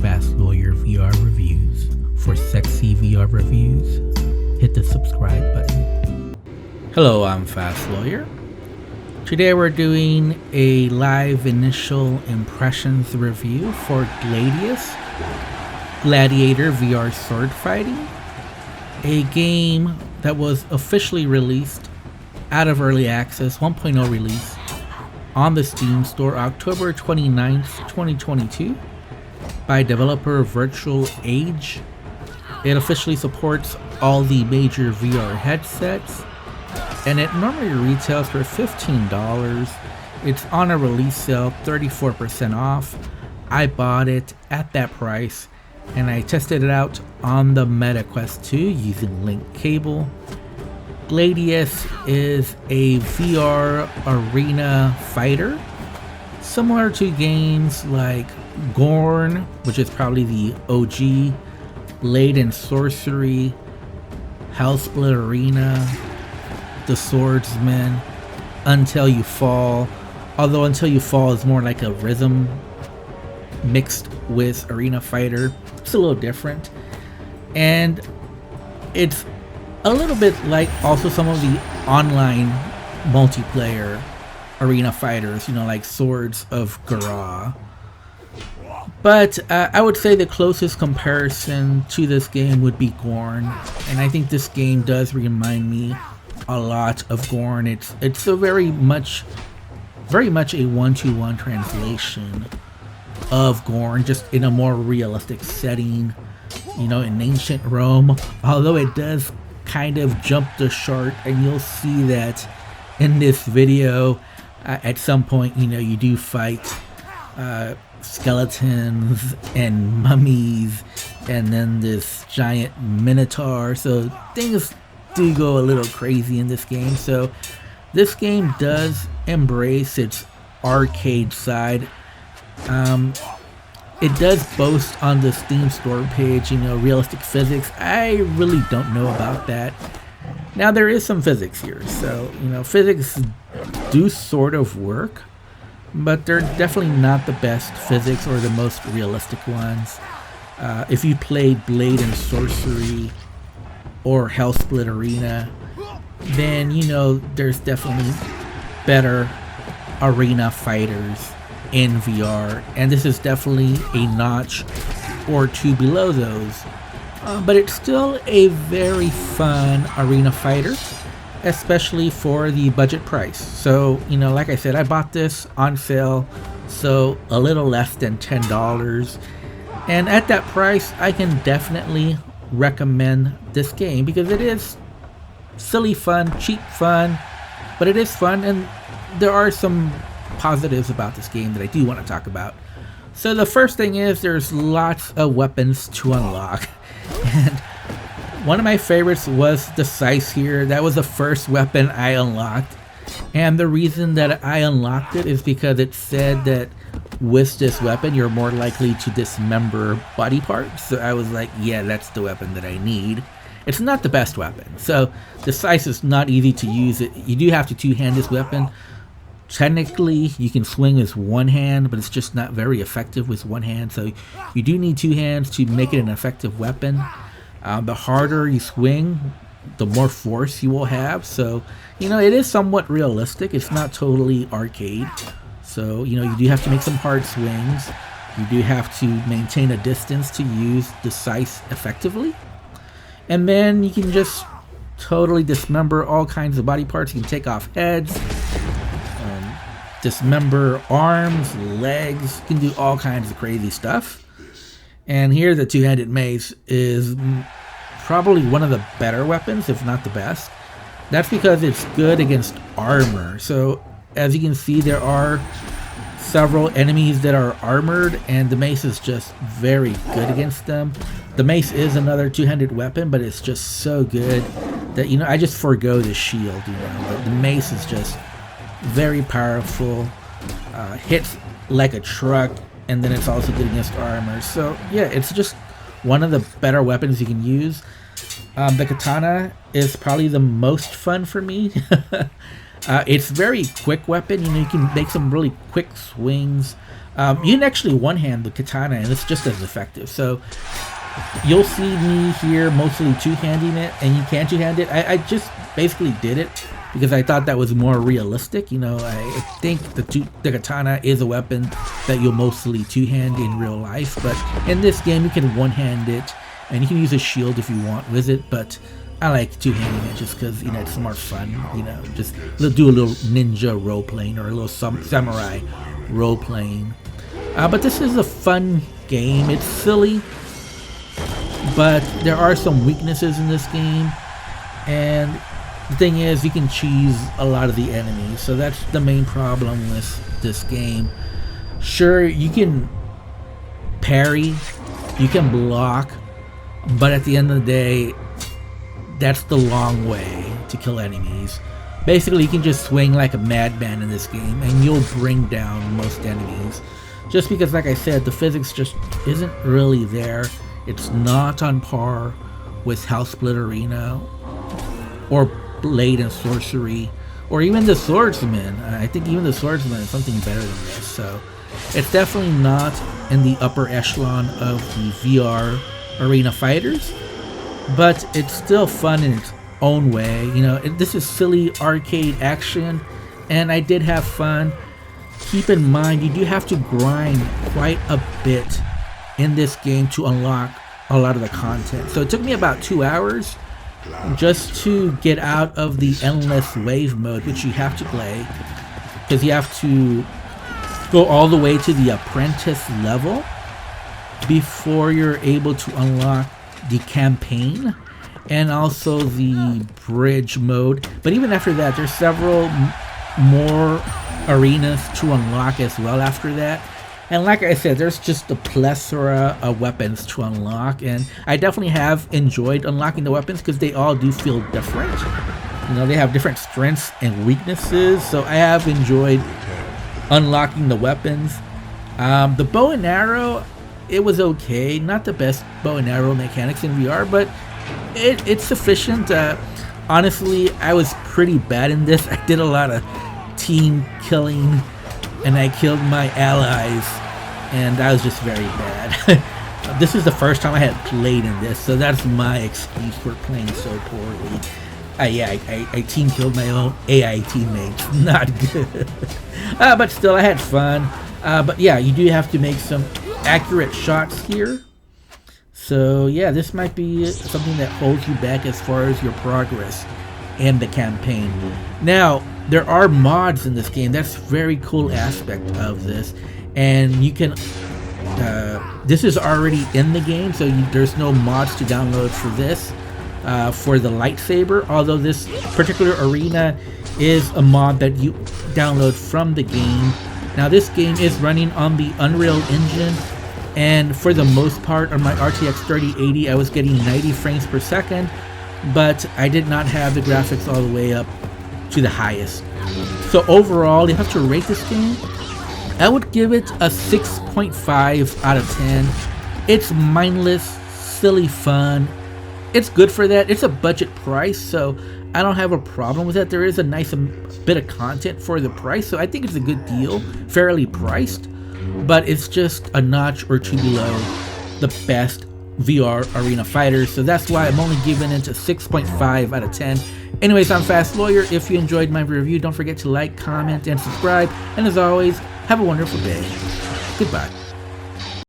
Fast Lawyer VR Reviews. For sexy VR reviews, hit the subscribe button. Hello, I'm Fast Lawyer. Today we're doing a live initial impressions review for Gladius, Gladiator VR sword fighting, a game that was officially released out of early access 1.0 release on the Steam store October 29th, 2022 by developer Virtual Age. It officially supports all the major VR headsets, and it normally retails for $15. It's on a release sale, 34% off. I bought it at that price, and I tested it out on the Meta Quest 2 using link cable. Gladius is a VR arena fighter, similar to games like Gorn, which is probably the OG, Blade and Sorcery, Hellsplit Arena, The Swordsman, Until You Fall, although Until You Fall is more like a rhythm mixed with arena fighter. It's a little different, and it's a little bit like also some of the online multiplayer arena fighters, you know, like Swords of Gara. But I would say the closest comparison to this game would be Gorn, and I think this game does remind me a lot of Gorn. It's a very much a one-to-one translation of Gorn, just in a more realistic setting, you know, in ancient Rome, although it does kind of jump the shark, and you'll see that in this video. At some point, you know, you do fight skeletons and mummies, and then this giant minotaur, so things do go a little crazy in this game. So this game does embrace its arcade side. It does boast on the Steam store page, you know, realistic physics. I really don't know about that. Now, there is some physics here, so, you know, physics do sort of work, but they're definitely not the best physics or the most realistic ones. If you played Blade and Sorcery or Hellsplit Arena, then, you know, there's definitely better arena fighters in VR, and this is definitely a notch or two below those, but it's still a very fun arena fighter, especially for the budget price. So, you know, like I said, I bought this on sale, so a little less than $10, and at that price I can definitely recommend this game because it is silly fun, cheap fun, but it is fun, and there are some positives about this game that I do want to talk about. So the first thing is there's lots of weapons to unlock, and one of my favorites was the scythe here. That was the first weapon I unlocked, and the reason that I unlocked it is because it said that with this weapon you're more likely to dismember body parts. So I was like, yeah, that's the weapon that I need. It's not the best weapon, so the scythe is not easy to use. You do have to two-hand this weapon. Technically, you can swing with one hand, but it's just not very effective with one hand. So you do need two hands to make it an effective weapon. The harder you swing, the more force you will have. So, you know, it is somewhat realistic. It's not totally arcade. So, you know, you do have to make some hard swings. You do have to maintain a distance to use the scythe effectively. And then you can just totally dismember all kinds of body parts. You can take off heads, dismember arms, legs. You can do all kinds of crazy stuff. And here the two-handed mace is probably one of the better weapons, if not the best. That's because it's good against armor. So as you can see, there are several enemies that are armored, and the mace is just very good against them. The mace is another two-handed weapon, but it's just so good that, you know, I just forego the shield, you know, but the mace is just very powerful, hits like a truck, and then it's also good against armor. So yeah, it's just one of the better weapons you can use. The katana is probably the most fun for me. It's very quick weapon. You know, you can make some really quick swings. You can actually one-hand the katana, and it's just as effective. So you'll see me here mostly two-handing it, and you can two-hand it. I just basically did it because I thought that was more realistic. You know, I think the katana is a weapon that you'll mostly two-hand in real life, but in this game you can one-hand it, and you can use a shield if you want with it, but I like two-handing it just because, you know, it's more fun. You know, just do a little ninja role-playing or a little samurai role-playing. But this is a fun game. It's silly, but there are some weaknesses in this game, and the thing is, you can cheese a lot of the enemies, so that's the main problem with this game. Sure, you can parry, you can block, but at the end of the day, that's the long way to kill enemies. Basically, you can just swing like a madman in this game, and you'll bring down most enemies. Just because, like I said, the physics just isn't really there. It's not on par with House Split Arena, or Blade and Sorcery, or even the Swordsman. I think even the Swordsman is something better than this. So it's definitely not in the upper echelon of the VR arena fighters, but it's still fun in its own way. You know, this is silly arcade action, and I did have fun. Keep in mind, you do have to grind quite a bit in this game to unlock a lot of the content. So it took me about 2 hours just to get out of the endless wave mode, which you have to play, because you have to go all the way to the apprentice level before you're able to unlock the campaign and also the bridge mode. But even after that, there's several more arenas to unlock as well after that. And like I said, there's just a plethora of weapons to unlock, and I definitely have enjoyed unlocking the weapons because they all do feel different. You know, they have different strengths and weaknesses, so I have enjoyed unlocking the weapons. The bow and arrow, it was okay. Not the best bow and arrow mechanics in VR, but it's sufficient. Honestly, I was pretty bad in this. I did a lot of team killing, and I killed my allies, and I was just very bad. This is the first time I had played in this, so that's my excuse for playing so poorly. I team killed my own AI teammates. Not good. But still, I had fun. But yeah, you do have to make some accurate shots here. So yeah, this might be something that holds you back as far as your progress in the campaign. Now, there are mods in this game. That's a very cool aspect of this, and you can this is already in the game, so there's no mods to download for this for the lightsaber, although this particular arena is a mod that you download from the game. Now, this game is running on the Unreal Engine, and for the most part on my RTX 3080 I was getting 90 frames per second, but I did not have the graphics all the way up to the highest. So overall, you have to rate this game. I would give it a 6.5 out of 10. It's mindless, silly fun. It's good for that. It's a budget price, so I don't have a problem with that. There is a nice bit of content for the price, so I think it's a good deal, fairly priced, but it's just a notch or two below the best VR arena fighters, so that's why I'm only giving it a 6.5 out of 10. Anyways, I'm Fast Lawyer. If you enjoyed my review, don't forget to like, comment, and subscribe, and as always, have a wonderful day. Goodbye.